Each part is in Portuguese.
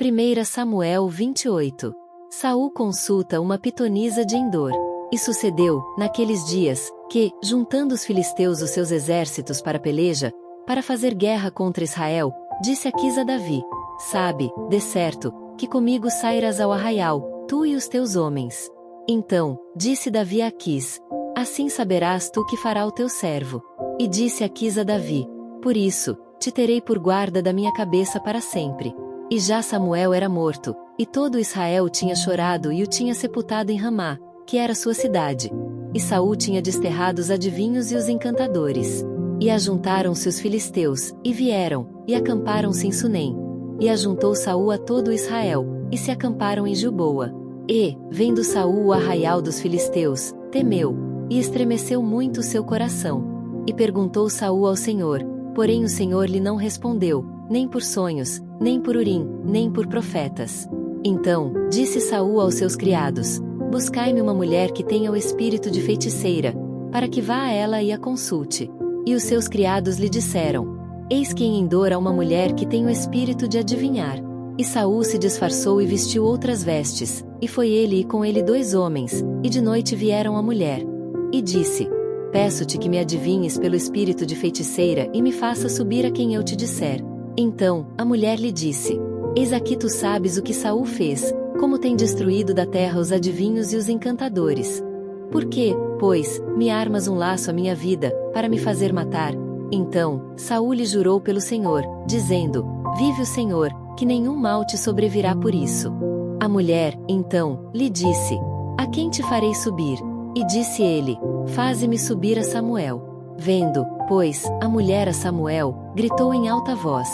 1 Samuel 28. Saul consulta uma pitonisa de Endor. E sucedeu, naqueles dias, que, juntando os filisteus os seus exércitos para peleja, para fazer guerra contra Israel, disse Aquis a Davi: Sabe, de certo, que comigo sairás ao arraial, tu e os teus homens. Então, disse Davi a Aquis: Assim saberás tu que fará o teu servo. E disse Aquis a Davi: Por isso, te terei por guarda da minha cabeça para sempre. E já Samuel era morto, e todo Israel tinha chorado e o tinha sepultado em Ramá, que era sua cidade. E Saul tinha desterrado os adivinhos e os encantadores. E ajuntaram-se os filisteus, e vieram, e acamparam-se em Sunem. E ajuntou Saul a todo Israel, e se acamparam em Gilboa. E, vendo Saul o arraial dos filisteus, temeu, e estremeceu muito o seu coração. E perguntou Saul ao Senhor, porém o Senhor lhe não respondeu, nem por sonhos, nem por Urim, nem por profetas. Então, disse Saul aos seus criados: Buscai-me uma mulher que tenha o espírito de feiticeira, para que vá a ela e a consulte. E os seus criados lhe disseram: Eis que em Endor há uma mulher que tem o espírito de adivinhar. E Saul se disfarçou e vestiu outras vestes, e foi ele e com ele 2 homens, e de noite vieram a mulher. E disse: Peço-te que me adivinhes pelo espírito de feiticeira e me faça subir a quem eu te disser. Então, a mulher lhe disse: Eis aqui tu sabes o que Saul fez, como tem destruído da terra os adivinhos e os encantadores. Por que, pois, me armas um laço à minha vida, para me fazer matar? Então, Saul lhe jurou pelo Senhor, dizendo: Vive o Senhor, que nenhum mal te sobrevirá por isso. A mulher, então, lhe disse: A quem te farei subir? E disse ele: Faze-me subir a Samuel. Vendo, pois, a mulher a Samuel, gritou em alta voz.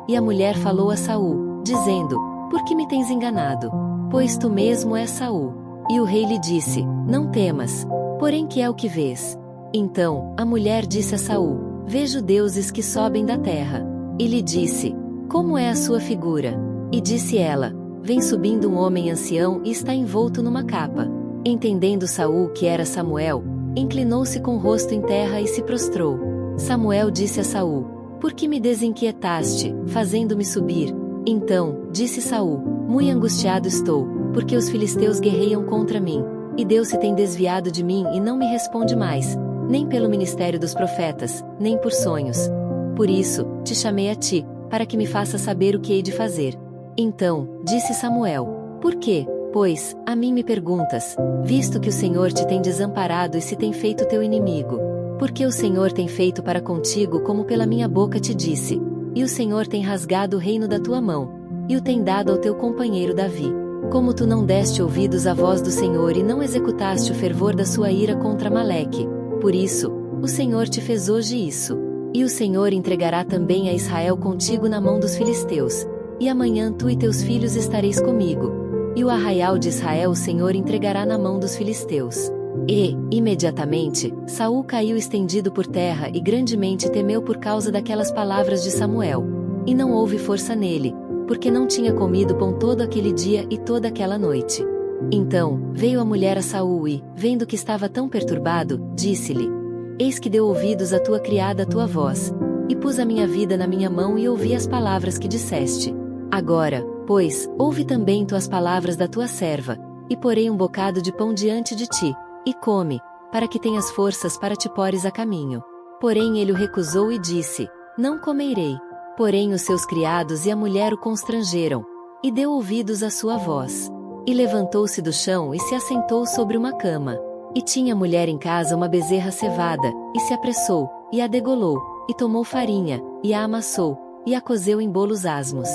E a mulher falou a Saul, dizendo: Por que me tens enganado? Pois tu mesmo és Saul. E o rei lhe disse: Não temas, porém que é o que vês? Então, a mulher disse a Saul: Vejo deuses que sobem da terra. E lhe disse: Como é a sua figura? E disse ela: Vem subindo um homem ancião e está envolto numa capa. Entendendo Saul que era Samuel, inclinou-se com o rosto em terra e se prostrou. Samuel disse a Saul: Por que me desinquietaste, fazendo-me subir? Então, disse Saul: Muito angustiado estou, porque os filisteus guerreiam contra mim, e Deus se tem desviado de mim e não me responde mais, nem pelo ministério dos profetas, nem por sonhos. Por isso, te chamei a ti, para que me faças saber o que hei de fazer. Então, disse Samuel: Por quê, pois, a mim me perguntas, visto que o Senhor te tem desamparado e se tem feito teu inimigo? Porque o Senhor tem feito para contigo como pela minha boca te disse, e o Senhor tem rasgado o reino da tua mão, e o tem dado ao teu companheiro Davi. Como tu não deste ouvidos à voz do Senhor e não executaste o fervor da sua ira contra Amaleque, por isso, o Senhor te fez hoje isso. E o Senhor entregará também a Israel contigo na mão dos filisteus, e amanhã tu e teus filhos estareis comigo. E o arraial de Israel o Senhor entregará na mão dos filisteus. E, imediatamente, Saul caiu estendido por terra e grandemente temeu por causa daquelas palavras de Samuel. E não houve força nele, porque não tinha comido pão todo aquele dia e toda aquela noite. Então, veio a mulher a Saul e, vendo que estava tão perturbado, disse-lhe: Eis que deu ouvidos à tua criada a tua voz, e pus a minha vida na minha mão e ouvi as palavras que disseste. Agora, pois, ouve também tu as palavras da tua serva, e porei um bocado de pão diante de ti, e come, para que tenhas forças para te pores a caminho. Porém ele o recusou e disse: Não comerei. Porém os seus criados e a mulher o constrangeram, e deu ouvidos à sua voz. E levantou-se do chão e se assentou sobre uma cama. E tinha a mulher em casa uma bezerra cevada, e se apressou, e a degolou, e tomou farinha, e a amassou, e a cozeu em bolos asmos.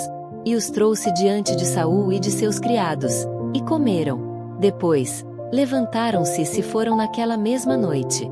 E os trouxe diante de Saul e de seus criados, e comeram. Depois, levantaram-se e se foram naquela mesma noite.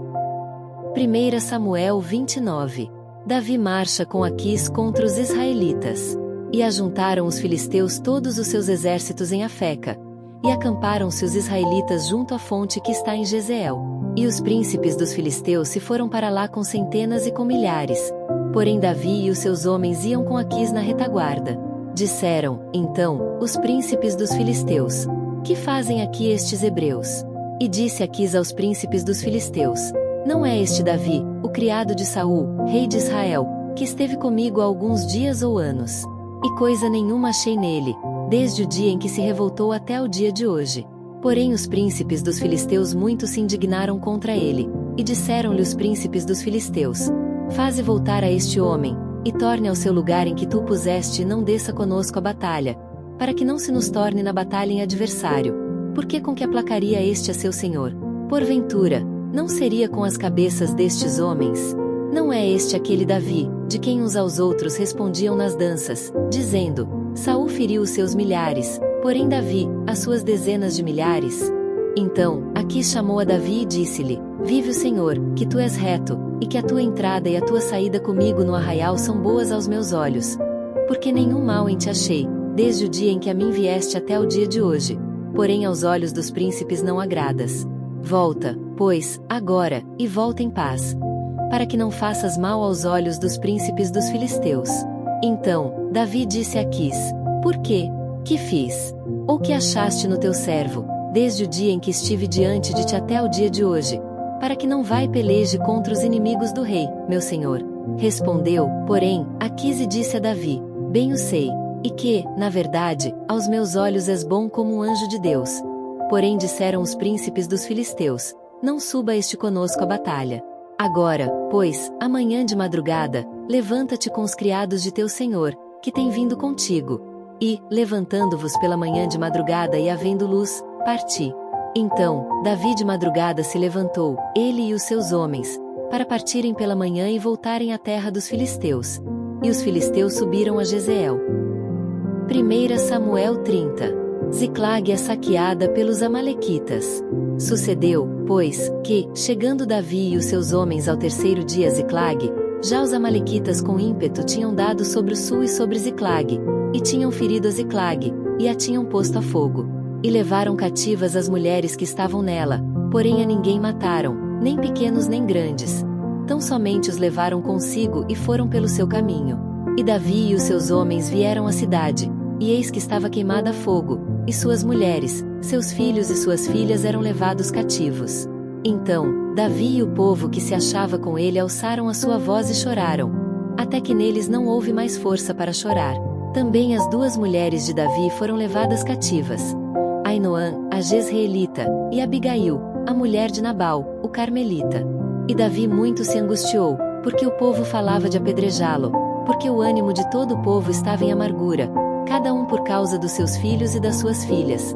1 Samuel 29. Davi marcha com Aquis contra os israelitas. E ajuntaram os filisteus todos os seus exércitos em Afeca. E acamparam-se os israelitas junto à fonte que está em Jezeel. E os príncipes dos filisteus se foram para lá com centenas e com milhares. Porém Davi e os seus homens iam com Aquis na retaguarda. Disseram, então, os príncipes dos filisteus: Que fazem aqui estes hebreus? E disse Aquis aos príncipes dos filisteus: Não é este Davi, o criado de Saul, rei de Israel, que esteve comigo há alguns dias ou anos? E coisa nenhuma achei nele, desde o dia em que se revoltou até o dia de hoje. Porém os príncipes dos filisteus muito se indignaram contra ele, e disseram-lhe os príncipes dos filisteus: Faze voltar a este homem, e torne ao seu lugar em que tu o puseste e não desça conosco a batalha, para que não se nos torne na batalha em adversário. Porque com que aplacaria este a seu senhor? Porventura, não seria com as cabeças destes homens? Não é este aquele Davi, de quem uns aos outros respondiam nas danças, dizendo: Saul feriu os seus milhares, porém Davi, as suas dezenas de milhares? Então, Aquis chamou a Davi e disse-lhe: Vive o Senhor, que tu és reto, e que a tua entrada e a tua saída comigo no arraial são boas aos meus olhos. Porque nenhum mal em te achei, desde o dia em que a mim vieste até o dia de hoje. Porém aos olhos dos príncipes não agradas. Volta, pois, agora, e volta em paz, para que não faças mal aos olhos dos príncipes dos filisteus. Então, Davi disse a Aquis: Por quê? Que fiz? Ou que achaste no teu servo, desde o dia em que estive diante de ti até o dia de hoje, para que não vá e peleje contra os inimigos do rei, meu senhor? Respondeu, porém, Aquis e disse a Davi: Bem o sei, e que, na verdade, aos meus olhos és bom como um anjo de Deus. Porém disseram os príncipes dos filisteus: Não suba este conosco à batalha. Agora, pois, amanhã de madrugada, levanta-te com os criados de teu senhor, que tem vindo contigo. E, levantando-vos pela manhã de madrugada e havendo luz, parti. Então, Davi de madrugada se levantou, ele e os seus homens, para partirem pela manhã e voltarem à terra dos filisteus. E os filisteus subiram a Jezeel. 1 Samuel 30. Ziclag é saqueada pelos amalequitas. Sucedeu, pois, que, chegando Davi e os seus homens ao terceiro dia a Ziclag, já os amalequitas com ímpeto tinham dado sobre o sul e sobre Ziclag, e tinham ferido a Ziclag, e a tinham posto a fogo. E levaram cativas as mulheres que estavam nela, porém a ninguém mataram, nem pequenos nem grandes. Tão somente os levaram consigo e foram pelo seu caminho. E Davi e os seus homens vieram à cidade, e eis que estava queimada a fogo, e suas mulheres, seus filhos e suas filhas eram levados cativos. Então, Davi e o povo que se achava com ele alçaram a sua voz e choraram, até que neles não houve mais força para chorar. Também as duas mulheres de Davi foram levadas cativas: Ainoã, a Jezreelita, e Abigail, a mulher de Nabal, o Carmelita. E Davi muito se angustiou, porque o povo falava de apedrejá-lo, porque o ânimo de todo o povo estava em amargura, cada um por causa dos seus filhos e das suas filhas.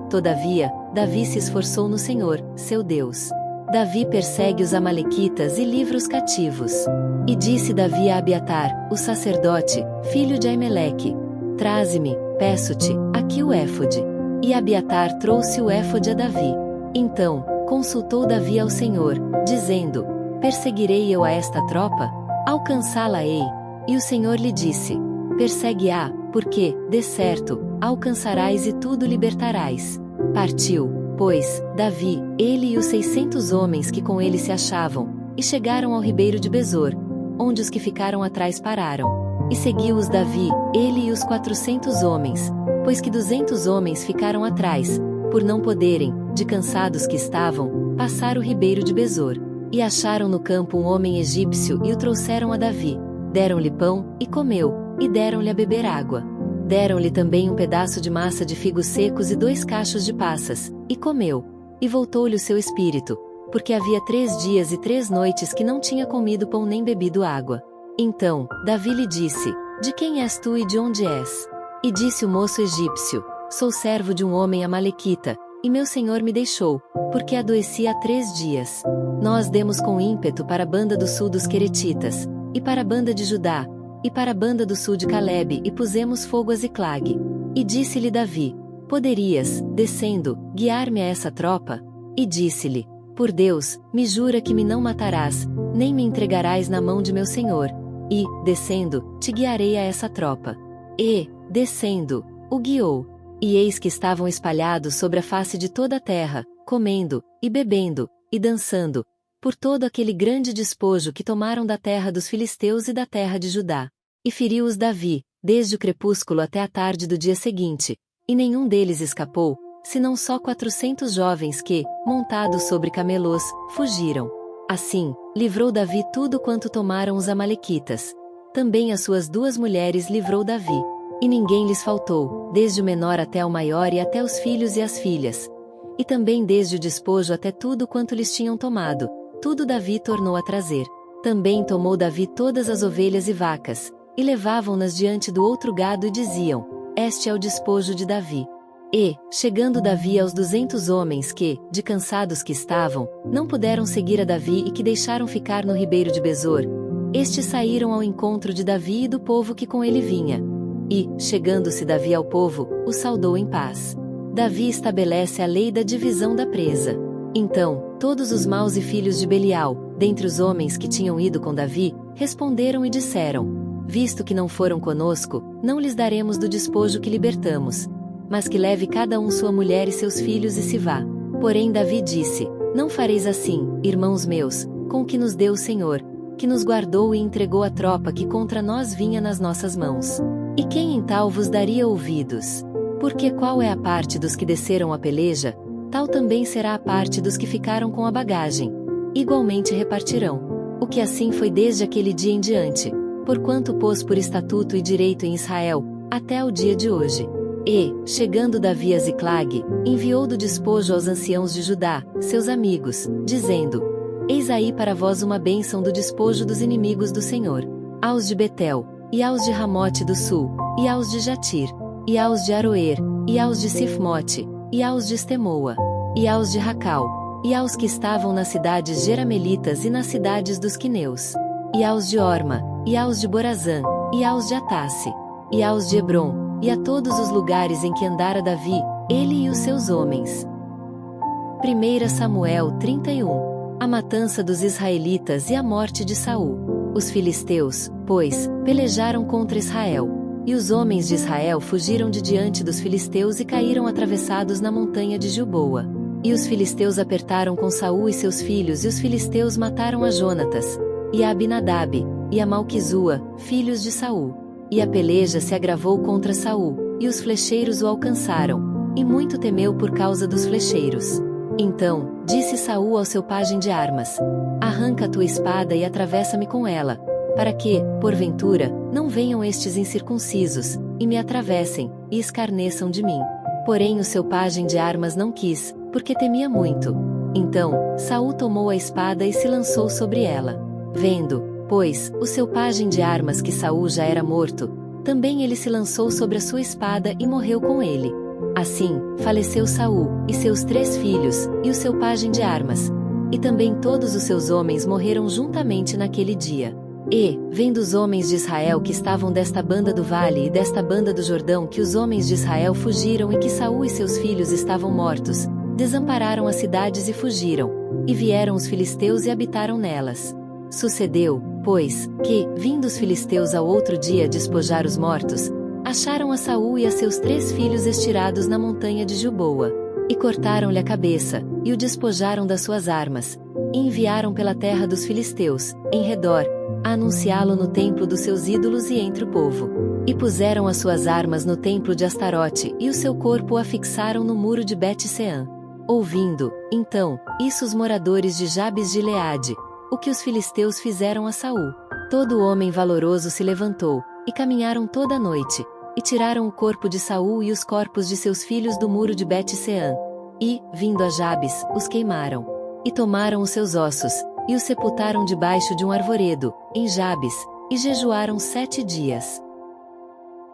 Todavia, Davi se esforçou no Senhor, seu Deus. Davi persegue os amalequitas e livra os cativos. E disse Davi a Abiatar, o sacerdote, filho de Aimeleque: Traze-me, peço-te, aqui o éfode. E Abiatar trouxe o éfode a Davi. Então, consultou Davi ao Senhor, dizendo: Perseguirei eu a esta tropa? Alcançá-la-ei? E o Senhor lhe disse: Persegue-a, porque, de certo, a alcançarás e tudo libertarás. Partiu, pois, Davi, ele e os 600 homens que com ele se achavam, e chegaram ao ribeiro de Besor, onde os que ficaram atrás pararam. E seguiu-os Davi, ele e os 400 homens, pois que 200 homens ficaram atrás, por não poderem, de cansados que estavam, passar o ribeiro de Besor. E acharam no campo um homem egípcio e o trouxeram a Davi. Deram-lhe pão, e comeu, e deram-lhe a beber água. Deram-lhe também um pedaço de massa de figos secos e 2 cachos de passas, e comeu. E voltou-lhe o seu espírito, porque havia 3 dias e 3 noites que não tinha comido pão nem bebido água. Então, Davi lhe disse: De quem és tu e de onde és? E disse o moço egípcio: Sou servo de um homem amalequita, e meu senhor me deixou, porque adoeci há 3 dias. Nós demos com ímpeto para a banda do sul dos Queretitas, e para a banda de Judá, e para a banda do sul de Calebe, e pusemos fogo a Ziclag. E disse-lhe Davi: Poderias, descendo, guiar-me a essa tropa? E disse-lhe: Por Deus, me jura que me não matarás, nem me entregarás na mão de meu senhor. E, descendo, te guiarei a essa tropa. E, descendo, o guiou. E eis que estavam espalhados sobre a face de toda a terra, comendo, e bebendo, e dançando, por todo aquele grande despojo que tomaram da terra dos filisteus e da terra de Judá. E feriu-os Davi, desde o crepúsculo até a tarde do dia seguinte, e nenhum deles escapou, senão só 400 jovens que, montados sobre camelôs, fugiram. Assim, livrou Davi tudo quanto tomaram os amalequitas. Também as suas 2 mulheres livrou Davi. E ninguém lhes faltou, desde o menor até o maior e até os filhos e as filhas. E também desde o despojo até tudo quanto lhes tinham tomado, tudo Davi tornou a trazer. Também tomou Davi todas as ovelhas e vacas, e levavam-nas diante do outro gado e diziam: Este é o despojo de Davi. E, chegando Davi aos 200 homens que, de cansados que estavam, não puderam seguir a Davi e que deixaram ficar no ribeiro de Besor, estes saíram ao encontro de Davi e do povo que com ele vinha. E, chegando-se Davi ao povo, o saudou em paz. Davi estabelece a lei da divisão da presa. Então, todos os maus e filhos de Belial, dentre os homens que tinham ido com Davi, responderam e disseram: Visto que não foram conosco, não lhes daremos do despojo que libertamos, mas que leve cada um sua mulher e seus filhos e se vá. Porém Davi disse: Não fareis assim, irmãos meus, com o que nos deu o Senhor, que nos guardou e entregou a tropa que contra nós vinha nas nossas mãos. E quem em tal vos daria ouvidos? Porque qual é a parte dos que desceram a peleja, tal também será a parte dos que ficaram com a bagagem. Igualmente repartirão. O que assim foi desde aquele dia em diante, porquanto pôs por estatuto e direito em Israel, até o dia de hoje. E, chegando Davi a Ziclag, enviou do despojo aos anciãos de Judá, seus amigos, dizendo: Eis aí para vós uma bênção do despojo dos inimigos do Senhor, aos de Betel, e aos de Ramote do sul, e aos de Jatir, e aos de Aroer, e aos de Sifmote, e aos de Estemoa, e aos de Racal, e aos que estavam nas cidades jeramelitas e nas cidades dos quineus, e aos de Orma, e aos de Borazã, e aos de Atasse, e aos de Hebron, e a todos os lugares em que andara Davi, ele e os seus homens. 1 Samuel 31. A matança dos israelitas e a morte de Saul. Os filisteus, pois, pelejaram contra Israel. E os homens de Israel fugiram de diante dos filisteus e caíram atravessados na montanha de Gilboa. E os filisteus apertaram com Saul e seus filhos, e os filisteus mataram a Jonatas, e a Abinadab, e a Malquizua, filhos de Saul. E a peleja se agravou contra Saul, e os flecheiros o alcançaram, e muito temeu por causa dos flecheiros. Então, disse Saul ao seu pajem de armas: Arranca a tua espada e atravessa-me com ela, para que, porventura, não venham estes incircuncisos, e me atravessem, e escarneçam de mim. Porém o seu pajem de armas não quis, porque temia muito. Então, Saul tomou a espada e se lançou sobre ela. Vendo, pois, o seu pajem de armas que Saul já era morto, também ele se lançou sobre a sua espada e morreu com ele. Assim, faleceu Saul, e seus 3 filhos, e o seu pajem de armas. E também todos os seus homens morreram juntamente naquele dia. E, vendo os homens de Israel que estavam desta banda do vale e desta banda do Jordão que os homens de Israel fugiram e que Saul e seus filhos estavam mortos, desampararam as cidades e fugiram. E vieram os filisteus e habitaram nelas. Sucedeu, pois, que, vindo os filisteus ao outro dia despojar os mortos, acharam a Saul e a seus 3 filhos estirados na montanha de Gilboa. E cortaram-lhe a cabeça, e o despojaram das suas armas, e enviaram pela terra dos filisteus, em redor, a anunciá-lo no templo dos seus ídolos e entre o povo. E puseram as suas armas no templo de Astarote, e o seu corpo o afixaram no muro de Bet-Sean. Ouvindo, então, isso os moradores de Jabes de Gileade, o que os filisteus fizeram a Saul. Todo homem valoroso se levantou, e caminharam toda a noite, e tiraram o corpo de Saul e os corpos de seus filhos do muro de Bet-Sean. E, vindo a Jabes, os queimaram. E tomaram os seus ossos, e os sepultaram debaixo de um arvoredo, em Jabes, e jejuaram 7 dias.